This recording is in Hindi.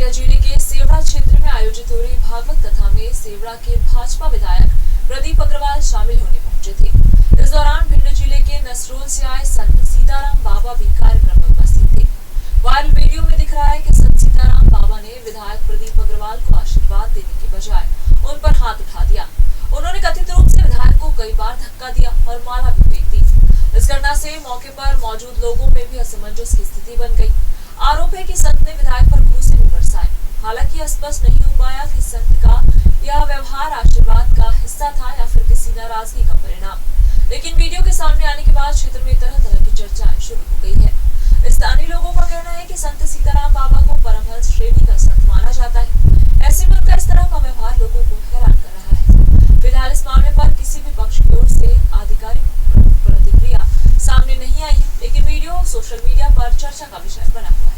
दतिया जिले के सेवड़ा क्षेत्र में आयोजित हो रही भागवत कथा में सेवड़ा के भाजपा विधायक प्रदीप अग्रवाल शामिल होने पहुंचे थे। इस दौरान भिंड जिले के नसरोल से आए संत सीताराम बाबा भी कार्यक्रम में उपस्थित थे। वायरल वीडियो में दिख रहा है कि संत सीताराम बाबा ने विधायक प्रदीप अग्रवाल को आशीर्वाद देने के बजाय उन पर हाथ उठा दिया। उन्होंने कथित रूप से विधायक को कई बार धक्का दिया और माला भी फेंक दी। इस घटना से मौके पर मौजूद लोगों में भी असमंजस की स्थिति बन गई। आरोप है कि संत ने विधायक पर घूसे भी बरसाए। हालांकि स्पष्ट नहीं हो पाया कि संत का यह व्यवहार आशीर्वाद का हिस्सा था या फिर किसी नाराजगी का परिणाम। लेकिन वीडियो के सामने आने के बाद क्षेत्र में तरह तरह की चर्चाएं शुरू हो गई है। स्थानीय लोगों का कहना है कि संत सीताराम बाबा को परमहंस श्रेणी का संत माना जाता है। ऐसे में उनका इस तरह का व्यवहार लोगों को हैरान कर रहा है। फिलहाल इस मामले पर किसी भी पक्ष की ओर से आधिकारिक प्रतिक्रिया सामने नहीं आई है, लेकिन वीडियो सोशल मीडिया पर चर्चा का विषय बना हुआ है।